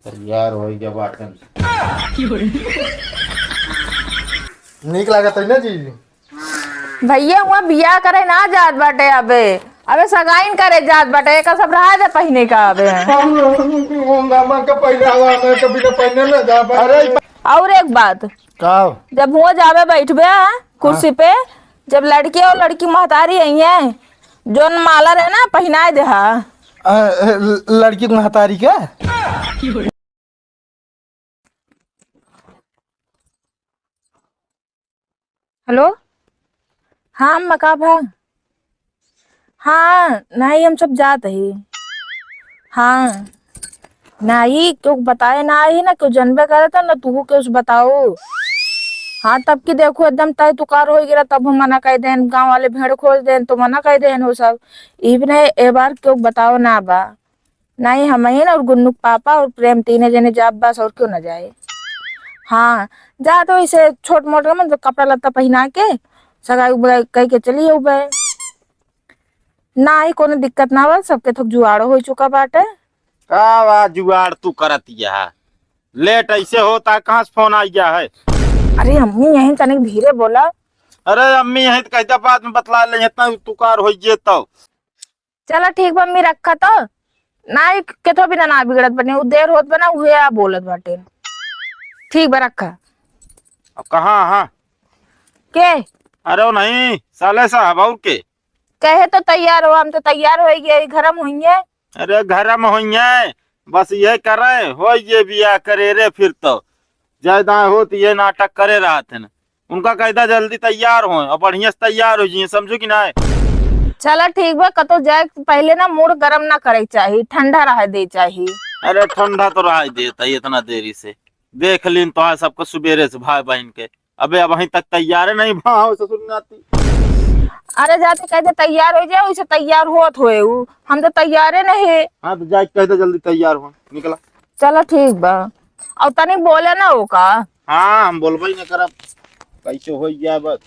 तैयार हो गया बाटन नीक लागत है ना जी। भैया हुआ बियाह करे ना जात बाटे अबे अबे सगाइन करे जात बाटे एक सब रहा दे पहने का अबे। मामा का पहनावा मैं कभी तो पहने ना जा पाए। अरे और एक बात, का जब हुआ जावे बैठबे कुर्सी पे, जब लड़की और लड़की महतारी आई है जोन माला रहे ना पहनाए दे हा। लड़की को महतारी क्या हेलो, हाँ मका भा, हाँ नहीं हम सब जाते ही। हाँ नहीं क्यों बताए ना ही ना क्यों जनबे करे था ना तू क्यों बताओ। हाँ तब की देखो एकदम तय तुकार हो गिरा तब हम मना कह देन गांव वाले भेड़ खोज देन तो मना कह देन वो सब। इवन ए बार क्यों बताओ ना बा, नहीं हम ही ना और गुन्नू पापा और प्रेम तीन जने जाब बस और क्यों ना जाए। हाँ जा तो इसे छोट मोट मतलब कपड़ा लत्ता पहना के सगाई उगाई कह के चली उबे, ना ही कोनो दिक्कत ना बा, सबके थोक जुआड़ो हो चुका बाटे। का वा जुगाड़ तू करतिया है। लेट ऐसे होता कहाँ से फोन आ गया है। अरे अम्मी यहीं तनिक धीरे बोला। अरे अम्मी है तो कहता बाद में बतला ले इतना तुकार हो जे तो। चलो ठीक बा अम्मी रखा तो ना ही केतो बिना ना बिगड़त बने उ देर होत बना उहे आ बोलत बाटे। ठीक बा रखा। अब कहाँ हाँ के अरे वो नहीं साले साहब और के कहे तो तैयार हो, हम तो तैयार हो गए घरम होइए। अरे घर में होइए बस ये करे हो ये बिया करे रे फिर तो ज्यादा होती ये नाटक करे रहा थे ना। उनका कहता जल्दी तैयार हो और बढ़िया से तैयार हो जाइए समझो कि ना। चलो ठीक बा कतो जाए पहले ना मूड गरम ना करे चाहिए, ठंडा रह दे चाहिए। अरे ठंडा तो रहा देता है इतना देरी से। देख लीन तो है सबको सुबेरे से भाई बहन के। अबे अब वहीं तक तैयार नहीं भाव ससुर नाती। अरे जाते कहते तैयार हो जाए उसे तैयार होत होए उ, हम तो तैयारे नहीं। हाँ तो जाके कहते जल्दी तैयार हो निकला। चलो ठीक बा और तनिक बोले ना वो का। हाँ हम बोलबे ही न करब कैसे हो गया बस।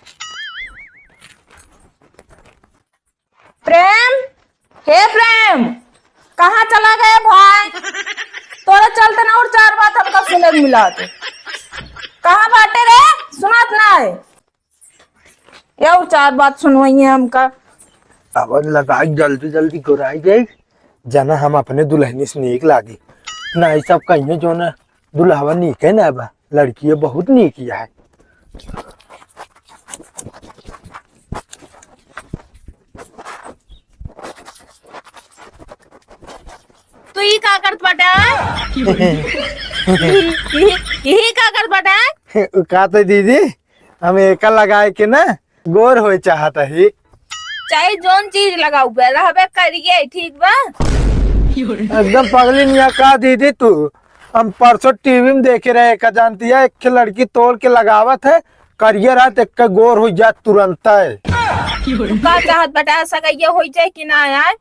प्रेम, हे प्रेम कहाँ चला गया भाई, तोरा चलते ना और चार बात हमको सुने को मिला थे। कहाँ बाटे रे सुनात ना है ये और चार बात सुनवाई है हमका। अब लगाई जल्दी जल्दी गोराई जाए जना हम अपने दुल्हनी से नीक लागे ना। ये सब कहीं जो ना दुल्हावा नीक है ना बा, लड़की बहुत नीक है। तू ही का करत बाटा यही का करत बाटा। का तो दीदी हम एक लगाए के ना गोर हो चाहता ही। चाहे जोन चीज लगाऊ पे रहबे करिए ठीक बा। एकदम पगली निया का दीदी तू। हम परसों टीवी में देखे रहे एक जानती है एक लड़की तोड़ के लगावत है करिए रात एक का गोर हो जात तुरंत है। का चाहत बटा सगाइया हो जाए कि ना यार।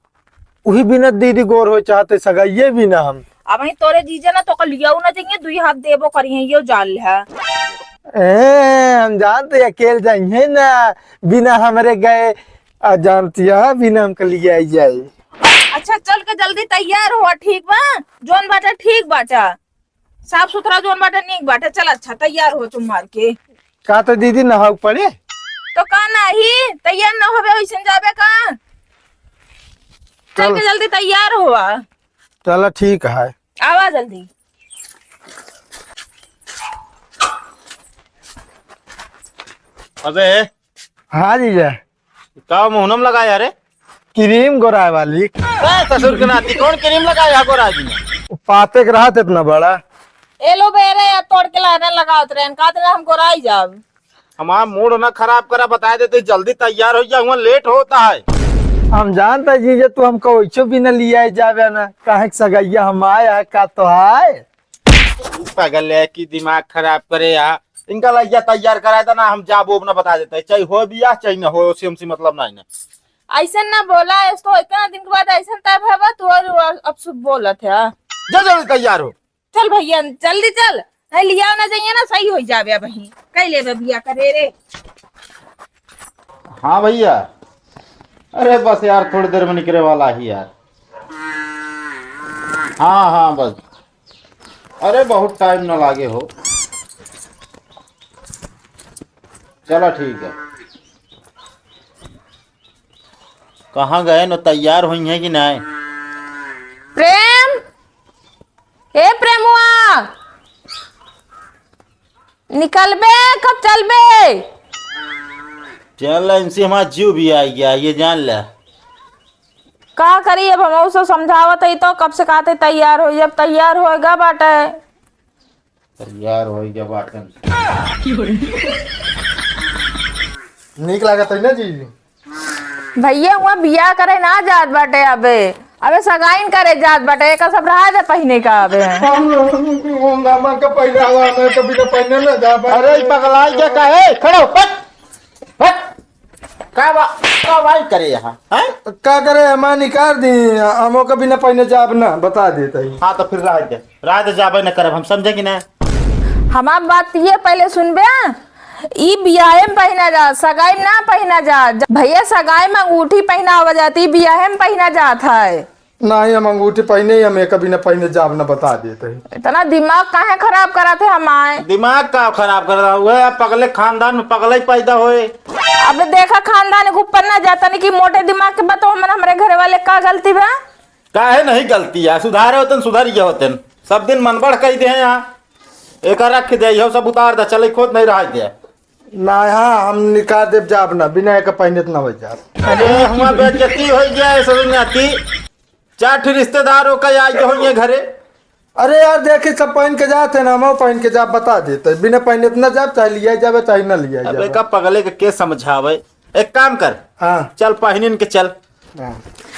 वही बिना दीदी गोर हो चाहते सगाइए भी ना हम। अब ही तोरे जीजे ना तो लिया ना चाहिए दुई हाथ देबो करिए यो जाल है। हम जानते अकेले जाइए ना बिना हमारे गए जानती है बिना हमको लिए आई जाए। अच्छा चल के जल्दी तैयार हुआ ठीक बा, जोन बाटा ठीक बाटा साफ सुथरा जोन बाटा नीक बाटा। चल अच्छा तैयार हो तुम मार के। का तो दीदी नहाऊ पड़े तो का नहीं तैयार ना होबे वैसे जाबे का। चल के जल्दी तैयार हुआ। चलो ठीक है आवा जल्दी। अबे हाँ जीजा का मुहनम लगाया रे। क्रीम गोराए वाली ससुर के नाती कौन क्रीम लगाया गोरा जी ने। पाते के रहा इतना बड़ा एलो बेरे या तोड़ के लाने लगावत रहन का हम गोराई जाब। हमारा मूड ना खराब करा बता देते जल्दी तैयार हो जाऊंगा लेट होता है। हम जानते जीजे तू हमको वैसे भी न लिया जावे ना कहे सगैया हम आया का तो है। पागल है कि दिमाग खराब करे यार। इनका लैया तैयार कराया था ना हम जाबो ना बता देते चाहे हो भी या चाहे ना हो से मतलब नहीं ना। ऐसा ना बोला इसको इतना दिन के बाद ऐसा तब है तू और अब सुबह बोला था। जा जल्दी तैयार हो। चल भैया जल्दी चल नहीं लिया ना चाहिए ना सही हो जावे वही कई ले भैया करे रे। हाँ भैया अरे बस यार थोड़ी देर में निकले वाला ही यार। हाँ हाँ बस अरे बहुत टाइम न लागे हो। चलो ठीक है। कहाँ गए न, तैयार हुई है कि नहीं? प्रेम, ए प्रेमुआ, निकल बे, कब चल बे? चल इनसे हमारा जीव भी आ गया, ये जान ले। का करी अब, हम उसको समझावत है तो कब से कहते तैयार हो, जब तैयार होएगा बाटे। तैयार हो गया बाटन। नीक लागत है ना जी? भैया हुआ बिया करे ना जात बाटे, अबे अबे सगाइन करे जात बाटे, एक सब रहा दे पहने का अबे। मामा का पहले हुआ, मैं कभी तो पहने ना जा। अरे पगलाई क्या कहे, खड़ो पट पट। का भाई करे यहाँ हैं? का करे, हमारा निकाल दी, हमो कभी ना पहने जाब ना, बता देता ही। हाँ तो फिर राह दे जाबे न करब, हम समझे कि ना। हमार बात ये पहले सुनबे, ई बियाहे में पहना जा, सगाई में ना पहना जा। भैया सगाई में अंगूठी पहना जाती, बियाहे में पहना जात है। नहीं, हम अंगूठी पहने ही, हमें कभी ना पहने जाब ना, बता देते ही। इतना दिमाग काहे खराब करा थे हमारे? दिमाग का खराब कर रहा हुआ, पगले खानदान में पगले ही पैदा होए। अब देखा खानदान के ऊपर ना जाता नहीं कि मोटे दिमाग के बताओ, मैंने हमारे घर वाले का गलती बा? काहे नहीं गलती है, सुधारे होते सुधर गए होते। सब दिन मन बढ़ कही दे यहाँ, एक रख दे, यह सब उतार दे, चले खोद नहीं रहा दे ना। हाँ, हम निकाल देव जाब ना, बिना एक पहने तो ना हो जाब। अरे हमारा बेइज्जती हो गया, समझ चार रिश्तेदार होकर आज होंगे घरे। अरे यार देखे सब पहन के जाते ना, हम पहन के जाब, बता देते, बिना पहने तो ना जाब, चाहे लिया जावे चाहे ना लिया अबे जावे। का पगले के समझावे, एक काम कर, हाँ चल पहनिन के चल। हाँ।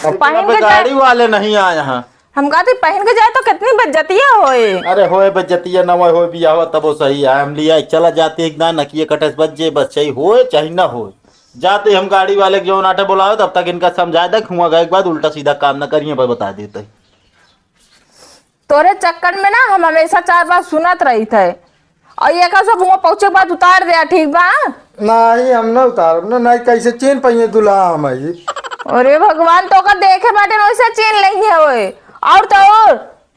पहन के गाड़ी वाले नहीं आए यहाँ। हम कहते पहन के जाए तो कितनी बेइज्जतियां होए। अरे होए बेइज्जतिया न हो भी आवा तब वो सही है, हम लिया चला जाते एक दान नकिए कटस बच्चे बस चाहिए होए चाहे ना हो, जाते हम गाड़ी वाले के जो नाटे बुलाओ तब तक इनका समझा दे, हुआ गए एक बाद उल्टा सीधा काम न करिए पर बता देते। तोरे चक्कर में ना हम हमेशा 4 बार सुनत रही थे, और ये का सब हुआ पहुंचे बाद उतार दिया, ठीक बा? नहीं, हम ना उतारब ना, नहीं कैसे चेन पहिए दुल्हा हम है। अरे भगवान, तो का देखे बाटे वैसे चेन नहीं है ओए, और तो और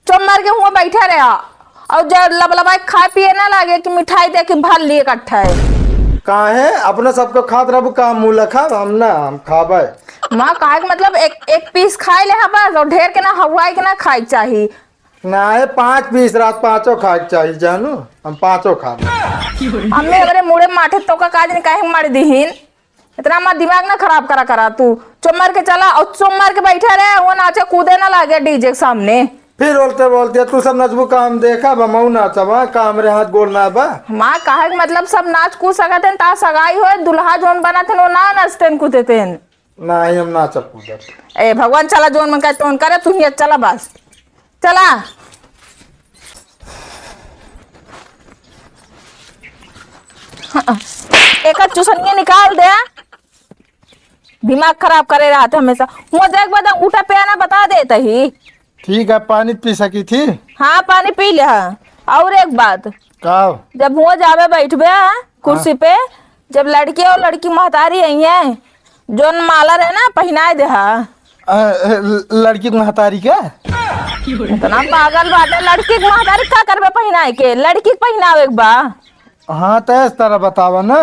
चुप मार के हुआ बैठा रहा, और जब लबलबाई खाए पिए ना लागे कि मिठाई दे के भर लिए इकट्ठा है। काहे अपना सबको खात रहबू, का मुँह लखा हम ना, हम खाबे। माँ काहे मतलब एक पीस खाए ले बस, और ढेर के ना हवाई के ना खाए चाहिए। ना है 5 पीस, रात 5 खाए चाहिए जानू, हम 5 खाब। अम्मे हमारे मुड़े माथे तो का काज नहीं काहे मार दीहिन, इतना मत दिमाग ना खराब करा तू। चुप मार के चला और चुप मार के बैठा रहे, वो नाचे कूदे ना लागे डीजे के सामने। फिर बोलते बोलते तू सब नचबू, काम देखा बा, मऊ नाचब, काम रे हाथ गोल ना बा। माँ काहे मतलब सब नाच कूद सकते हैं, ता सगाई हो दुल्हा जोन बना थे वो ना नाचते कूदते थे। नहीं, हम नाचब कूदब। ए भगवान, चला जोन मन कहते करे तू ही, चला बस चला। हाँ, एक चुसनिया निकाल दे, दिमाग खराब करे रहा था हमेशा। हुआ देख बता उठा पे आना बता देता ही। ठीक है, पानी पी सकी थी? हाँ पानी पी ले। और एक बात, का जब हुआ जावे बैठबे कुर्सी पे, जब लड़की और लड़की महतारी आई है, जोन माला रहे ना पहनाए दे। लड़की महतारी क्या? इतना पागल बाटे, लड़की के महतारी का करबे पहनाए के, लड़की के पहनावे के बा। हाँ तो इस तरह बतावा ना।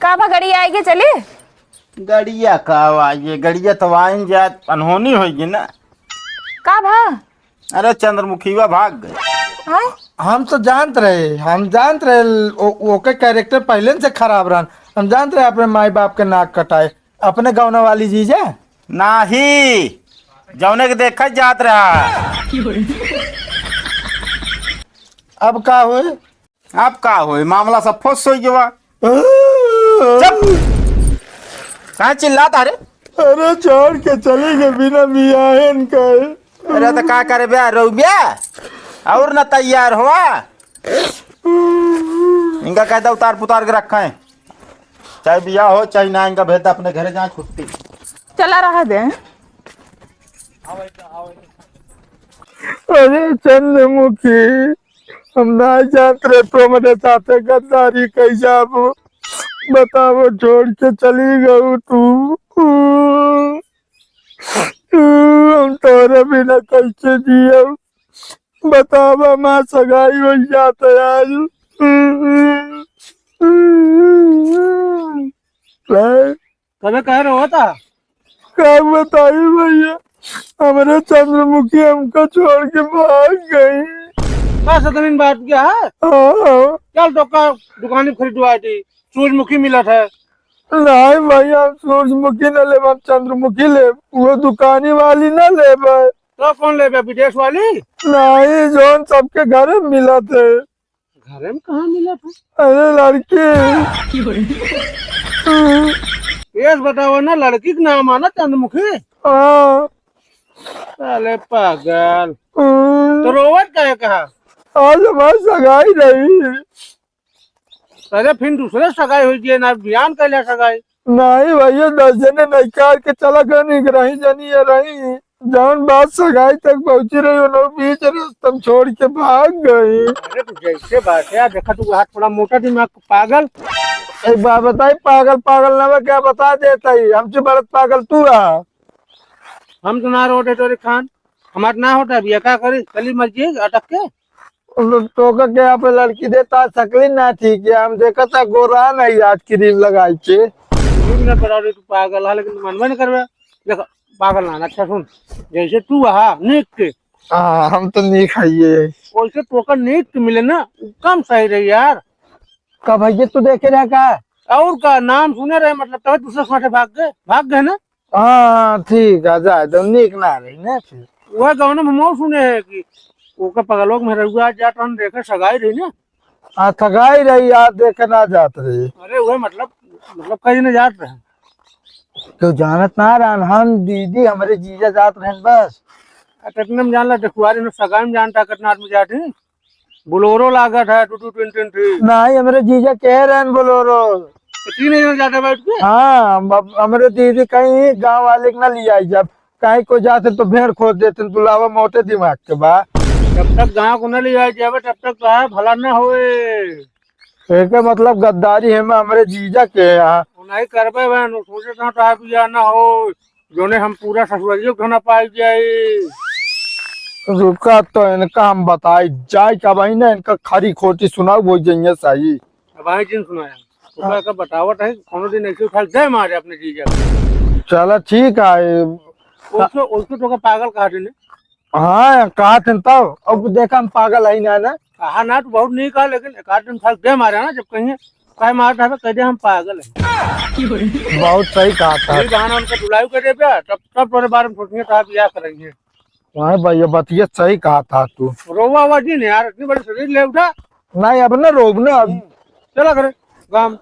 का भा गड़ी आएगी चले? गड़िया का आइए, गड़िया तो आइन जात अनहोनी होगी ना। का भा? अरे चंद्रमुखीवा भाग गए। हाँ? हम तो जानते रहे, ओके कैरेक्टर पहले से खराब रहा। हम जानते रहे अपने माई बाप के नाक कटाए, अपने गौना वाली जीजा नाही जौने के देखा जात रहा। अब का हुए? अब का होए, मामला सब फुस हो गया। कहाँ चिल्लाता रे? अरे छोड़ के चले गए बिना बियाहन का। अरे तो का करे ब्याह रो ब्याह और न तैयार हुआ, इनका कहता उतार पुतार के रखा है, चाहे बियाह हो चाहे ना, इनका भेजता अपने घरे जहाँ छुट्टी। चला रहा दे। अरे चंद्रमुखी, हम ना जानते रहे तो मेरे साथ गद्दारी कैसा बताओ, छोड़ के चली गई तू। हम तोरे बिना कैसे जियो बतावा माँ सगाई हो जाता यार। कभी कह रहे होता क्या बताई भैया, हमारे चंद्रमुखी हमको छोड़ के भाग गई। बस जमीन बात क्या है। हाँ। चल तो का दुकान खरीदवाई थी, सूरजमुखी मिला था। नहीं भैया, हम सूरजमुखी न ले, हम चंद्रमुखी ले, वो दुकानी वाली न ले। तो कौन ले विदेश वाली? नहीं, जोन सबके घर में मिला थे। घर में कहाँ मिला था? अरे लड़की। ये बताओ ना, लड़की का नाम आना चंद्रमुखी। हाँ। अरे पागल, तो रोवत का कहा? आज हमारी सगाई रही। अरे फिर दूसरे सगाई हुई थी ना, बयान कर लिया सगाई। नहीं भैया, 10 जने नहीं कार के चला गए, नहीं रही जनी ये रही। जौन बात सगाई तक पहुंची रही, उन्होंने बीच रास्ते छोड़ के भाग गई। अरे तो जैसे बात है यार, देखा तू हाथ थोड़ा मोटा दिमाग पागल। एक बात बताई, पागल पागल ना मैं क्या बता देता ही, हमसे बड़ा पागल तू रहा। हम तो ना रोटे तोरे खान, हमारे ना होता बिया क्या करी, चली मर्जी अटक के। टोका के यहाँ पे लड़की देता सकली ना ठीक है, हम देखा था गोरा नहीं आज क्रीम लगाई के। ना करा रही तू पागल है, लेकिन तू मनवा नहीं करवे। देख पागल ना, अच्छा सुन, जैसे तू हा नीक के, हाँ हम तो नहीं खाइए। वैसे टोकन नीक के मिले ना, कम सही रही यार। का भैया तू देखे रहा का? और का नाम सुने रहे, मतलब तब दूसरे साथे भाग गए ना। हाँ ठीक है, जाए तो नीक ना रही ना फिर। वह गाँव में मोह सुने है कि ओका पगलों में रहुआ जाट हम देखे सगाई रही ना। हाँ थकाई रही यार, देखे ना जात रही। अरे वह मतलब कहीं ना जाट रहे। क्यों जानत ना रहन, हम दीदी हमारे जीजा जात रहन बस। कितने में जान ला, देखुआरी में सगाई में जानता कितना आदमी जाते हैं। बोलोरो लागत है 2223। नहीं हमारे जीजा कह रहन बोलोरो। तीन जन जाते बैठ के। हाँ हमारे दीदी कहीं गांव वाले के ना ले आई, जब कहीं को जाते तो भेड़ खोद देते, तुलावा मोटे दिमाग के बा। जब तक गाँव को न ले जाए जावे तब तक तो है भला न होए। एक मतलब गद्दारी है मैं हमारे जीजा के यहाँ। नहीं करबे बहन, सोचे था तो आप या ना हो, जोने हम पूरा ससुरालियों को ना पाई जाए। रुका तो इनका हम बताई जाए का भाई ना, इनका खरी खोटी सुनाओ वो जाइए सही। अब आई जिन सुनाया उसका का बतावट है, कोनो दिन ऐसे उठा दे मारे अपने जीजा को। चलो ठीक है। उसको तो का पागल कहा ने। हाँ कहा थे तब, अब देखा हम पागल है ना। कहा ना तो बहुत नहीं कहा, लेकिन एक आध दिन उठा दे मारे ना, जब कहीं कहे मारता है कह दे हम पागल है। बहुत सही कहा था। यही बहाना उनका दुलाई कर दे पे, तब तोरे बारे में सोचेंगे तो आप क्या करेंगे। हाँ भैया बतिया सही कहा था तू। रोवा हुआ जी ने यार, इतनी बड़ी शरीर ले उठा। नहीं अब ना रोब ना अब। चला करे गाँव।